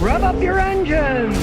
Rev up your engines!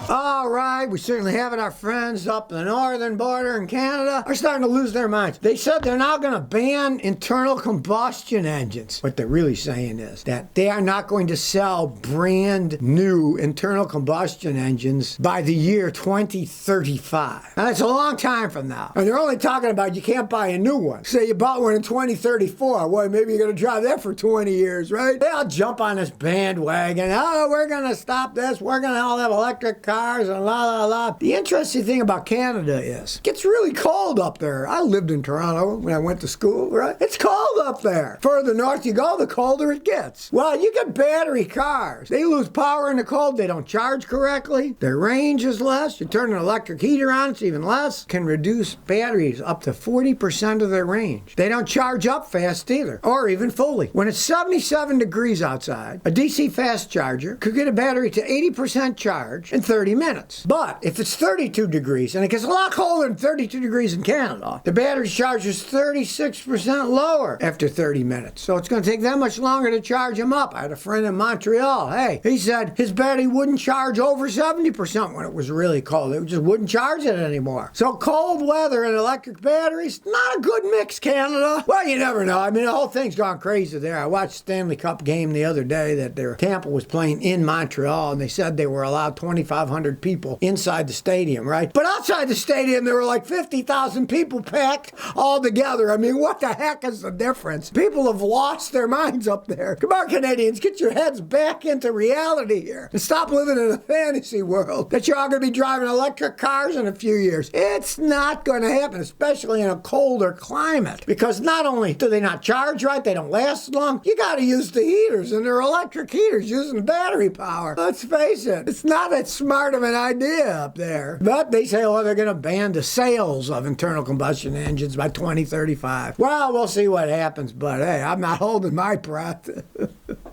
All right, we certainly have it. Our friends up the northern border in Canada are starting to lose their minds. They said they're now going to ban internal combustion engines. What they're really saying is that they are not going to sell brand new internal combustion engines by the year 2035. Now, that's a long time from now. And they're only talking about you can't buy a new one. Say you bought one in 2034. Well, maybe you're going to drive that for 20 years, right? They all jump on this bandwagon. Oh, we're going to stop this. We're going to all have electric cars and la la la. The interesting thing about Canada is it gets really cold up there. I lived in Toronto when I went to school, right? It's cold up there. Further north you go, the colder it gets. Well, you get battery cars. They lose power in the cold. They don't charge correctly. Their range is less. You turn an electric heater on, it's even less. Can reduce batteries up to 40% of their range. They don't charge up fast either, or even fully. When it's 77 degrees outside, a DC fast charger could get a battery to 80% charge in 30 minutes. But if it's 32 degrees, and it gets a lot colder than 32 degrees in Canada, the battery charge is 36% lower after 30 minutes. So it's going to take that much longer to charge them up. I had a friend in Montreal. Hey, he said his battery wouldn't charge over 70% when it was really cold. It just wouldn't charge it anymore. So cold weather and electric batteries, not a good mix, Canada. Well, you never know. I mean, the whole thing's gone crazy there. I watched Stanley Cup game the other day that their Tampa was playing in Montreal, and they said they were allowed 2,500 people inside the stadium, right? But outside the stadium, there were like 50,000 people packed all together. I mean, what the heck is the difference? People have lost their minds up there. Come on, Canadians, get your heads back into reality here and stop living in a fantasy world that you're all going to be driving electric cars in a few years. It's not going to happen, especially in a colder climate, because not only do they not charge right, they don't last long, you got to use the heaters, and they're electric heaters using battery power. Let's face it, it's not that smart of an idea up there. But they say, oh, they're going to ban the sales of internal combustion engines by 2035. Well, we'll see what happens, but hey, I'm not holding my breath.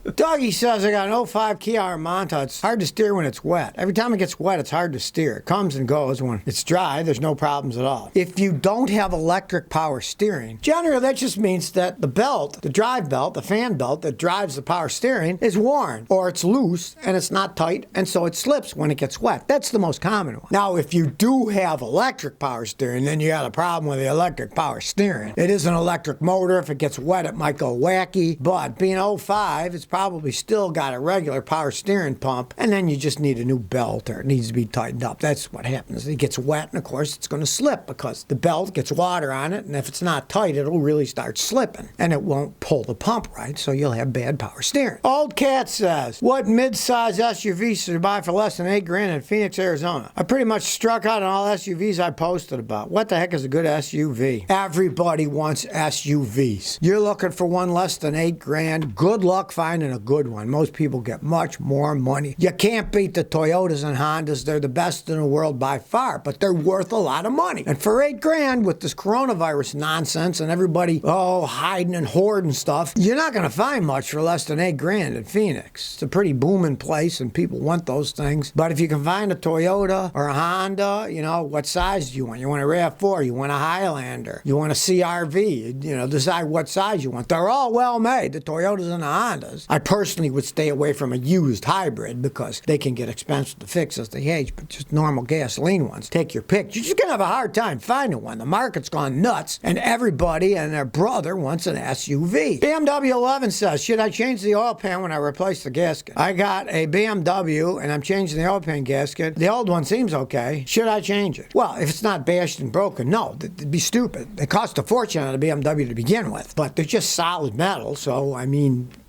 Dougie says, I got an '05 Kia Armanta. It's hard to steer when it's wet. Every time it gets wet, it's hard to steer. It comes and goes. When it's dry, there's no problems at all. If you don't have electric power steering, generally that just means that the belt, the drive belt, the fan belt that drives the power steering is worn, or it's loose and it's not tight, and so it slips when it gets wet. That's the most common one. Now, if you do have electric power steering, then you got a problem with the electric power steering. It is an electric motor. If it gets wet, it might go wacky, but being '05, it's probably still got a regular power steering pump, and then you just need a new belt, or it needs to be tightened up. That's what happens. It gets wet, and of course it's going to slip because the belt gets water on it, and if it's not tight, it'll really start slipping, and it won't pull the pump right, so you'll have bad power steering. Old Cat says, what mid-size SUV should I buy for less than $8,000 in Phoenix, Arizona? I pretty much struck out on all SUVs I posted about. What the heck is a good SUV? Everybody wants SUVs. You're looking for one less than $8,000. Good luck finding a good one. Most people get much more money. You can't beat the Toyotas and Hondas. They're the best in the world by far, but they're worth a lot of money. And for $8,000 with this coronavirus nonsense and everybody, hiding and hoarding stuff, you're not going to find much for less than $8,000 in Phoenix. It's a pretty booming place and people want those things. But if you can find a Toyota or a Honda, what size do you want? You want a RAV4, you want a Highlander, you want a CRV, decide what size you want. They're all well made, the Toyotas and the Hondas. I personally would stay away from a used hybrid because they can get expensive to fix as they age, but just normal gasoline ones, take your pick. You're just going to have a hard time finding one. The market's gone nuts, and everybody and their brother wants an SUV. BMW 11 says, should I change the oil pan when I replace the gasket? I got a BMW, and I'm changing the oil pan gasket. The old one seems okay. Should I change it? Well, if it's not bashed and broken, no. It'd be stupid. It cost a fortune on a BMW to begin with, but they're just solid metal, so,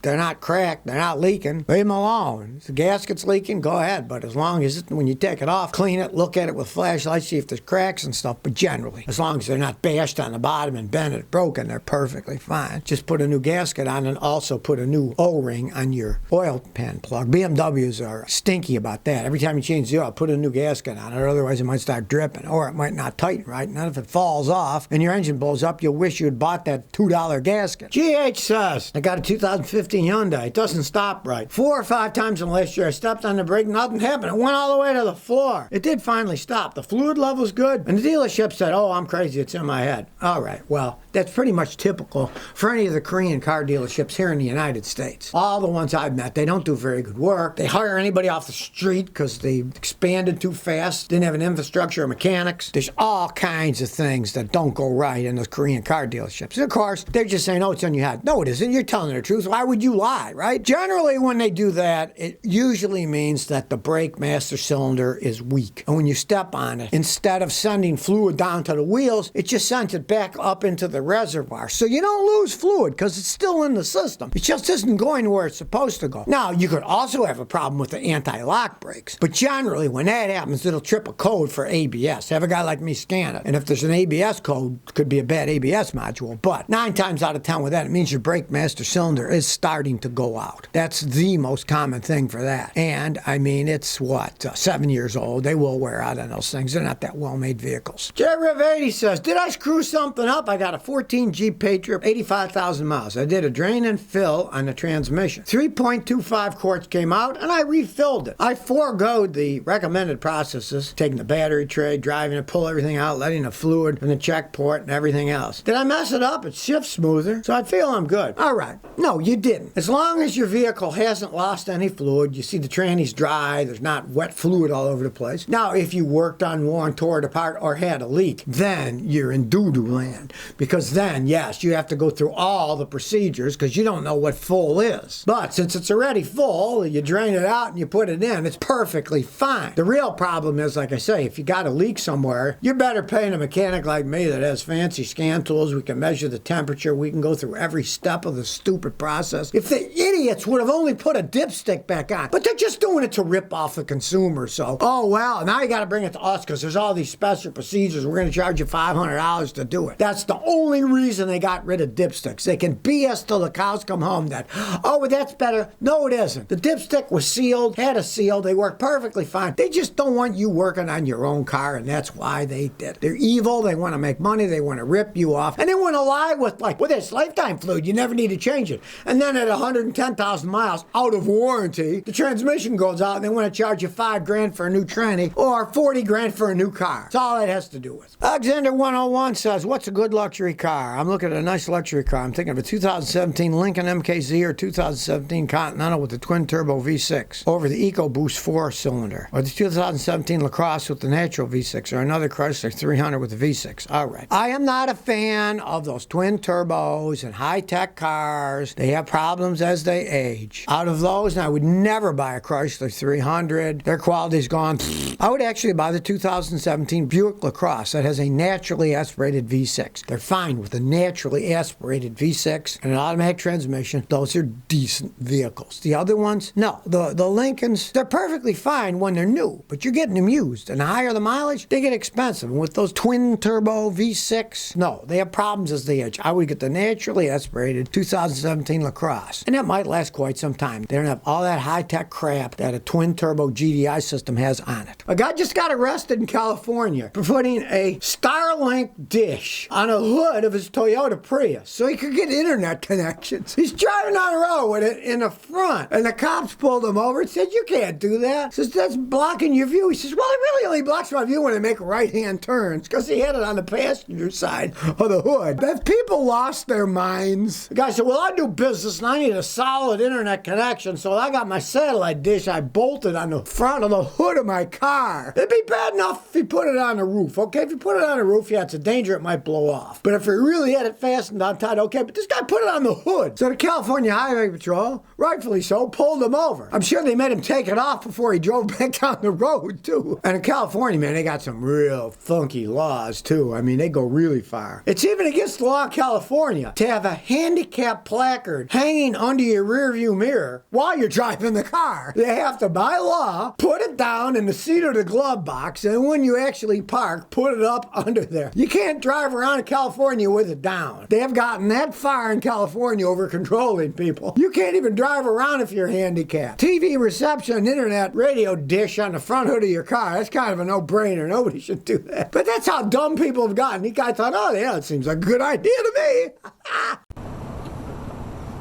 they're not cracked, they're not leaking, leave them alone. If the gasket's leaking, go ahead, but as long as when you take it off, clean it, look at it with flashlights, see if there's cracks and stuff, but generally, as long as they're not bashed on the bottom and bent and broken, they're perfectly fine. Just put a new gasket on and also put a new O-ring on your oil pan plug. BMWs are stinky about that. Every time you change the oil, put a new gasket on it, otherwise it might start dripping, or it might not tighten right, and then if it falls off and your engine blows up, you'll wish you had bought that $2 gasket. GH says, I got a 2015 Hyundai. It doesn't stop right. 4 or 5 times in the last year, I stepped on the brake, nothing happened. It went all the way to the floor. It did finally stop. The fluid level's good, and the dealership said, oh, I'm crazy, it's in my head. All right, well, That's pretty much typical for any of the Korean car dealerships here in the United States. All the ones I've met, they don't do very good work. They hire anybody off the street because they expanded too fast, didn't have an infrastructure of mechanics. There's all kinds of things that don't go right in those Korean car dealerships. And of course, they're just saying, oh, it's on your head. No, it isn't. You're telling the truth. Why would you lie, right? Generally, when they do that, it usually means that the brake master cylinder is weak. And when you step on it, instead of sending fluid down to the wheels, it just sends it back up into the reservoir. So you don't lose fluid because it's still in the system. It just isn't going where it's supposed to go. Now, you could also have a problem with the anti-lock brakes. But generally, when that happens, it'll trip a code for ABS. Have a guy like me scan it. And if there's an ABS code, it could be a bad ABS module. But 9 times out of 10 with that, it means your brake master cylinder is starting to go out. That's the most common thing for that. And, I mean, it's, 7 years old. They will wear out on those things. They're not that well-made vehicles. JRiv80 says, did I screw something up? I got a 14 Jeep Patriot, 85,000 miles. I did a drain and fill on the transmission. 3.25 quarts came out, and I refilled it. I foregoed the recommended processes, taking the battery tray, driving it, pull everything out, letting the fluid from the check port, and everything else. Did I mess it up? It shifts smoother, so I feel I'm good. All right. No, you didn't. As long as your vehicle hasn't lost any fluid, you see the tranny's dry, there's not wet fluid all over the place. Now, if you worked on one, tore it apart, or had a leak, then you're in doo-doo land. Because then, yes, you have to go through all the procedures because you don't know what full is. But since it's already full, you drain it out and you put it in, it's perfectly fine. The real problem is, like I say, if you got a leak somewhere, you're better paying a mechanic like me that has fancy scan tools. We can measure the temperature. We can go through every step of the stupid process. If the idiots would have only put a dipstick back on, but they're just doing it to rip off the consumer. So, oh, well, now you got to bring it to us because there's all these special procedures. We're going to charge you $500 to do it. That's the only reason they got rid of dipsticks. They can BS till the cows come home that, oh, well, that's better. No, it isn't. The dipstick was sealed, had a seal. They work perfectly fine. They just don't want you working on your own car, and that's why they did. They're evil. They want to make money. They want to rip you off. And they want to lie with, like, with this lifetime fluid, you never need to change it. And then at 110,000 miles out of warranty, the transmission goes out and they want to charge you $5,000 for a new tranny or $40,000 for a new car. That's all it has to do with. Alexander 101 says, what's a good luxury car? I'm looking at a nice luxury car. I'm thinking of a 2017 Lincoln MKZ or 2017 Continental with the twin-turbo V6 over the EcoBoost 4-cylinder, or the 2017 LaCrosse with the natural V6, or another Chrysler 300 with the V6. All right. I am not a fan of those twin turbos and high-tech cars. They have problems as they age. Out of those, I would never buy a Chrysler 300. Their quality's gone. I would actually buy the 2017 Buick LaCrosse that has a naturally aspirated V6. They're fine with a naturally aspirated V6 and an automatic transmission. Those are decent vehicles. The other ones, no. The Lincolns, they're perfectly fine when they're new, but you're getting them used. And the higher the mileage, they get expensive. And with those twin turbo V6, no, they have problems as they age. I would get the naturally aspirated 2017 LaCrosse. And that might last quite some time. They don't have all that high-tech crap that a twin turbo GDI system has on it. A guy just got arrested in California for putting a Starlink dish on a hood of his Toyota Prius so he could get internet connections. He's driving down the road with it in the front, and the cops pulled him over and said, you can't do that. He says, that's blocking your view. He says, well, it really only blocks my view when I make right-hand turns because he had it on the passenger side of the hood. But people lost their minds. The guy said, well, I do business and I need a solid internet connection, so I got my satellite dish I bolted on the front of the hood of my car. It'd be bad enough if he put it on the roof, okay? If you put it on the roof, yeah, it's a danger it might blow off. But if he really had it fastened on tight, okay, but this guy put it on the hood. So the California Highway Patrol, rightfully so, pulled him over. I'm sure they made him take it off before he drove back down the road, too. And in California, man, they got some real funky laws, too. I mean, they go really far. It's even against the law in California to have a handicap placard hanging under your rearview mirror while you're driving the car. They have to, by law, put it down in the seat of the glove box, and when you actually park, put it up under there. You can't drive around in California with it down. They have gotten that far in California over controlling people. You can't even drive around if you're handicapped. TV reception, internet, radio dish on the front hood of your car, that's kind of a no-brainer. Nobody should do that. But that's how dumb people have gotten. The guy thought, oh yeah, it seems like a good idea to me.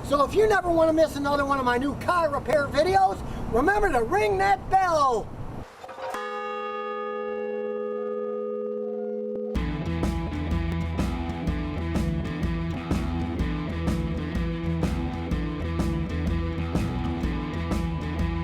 So if you never want to miss another one of my new car repair videos, remember to ring that bell.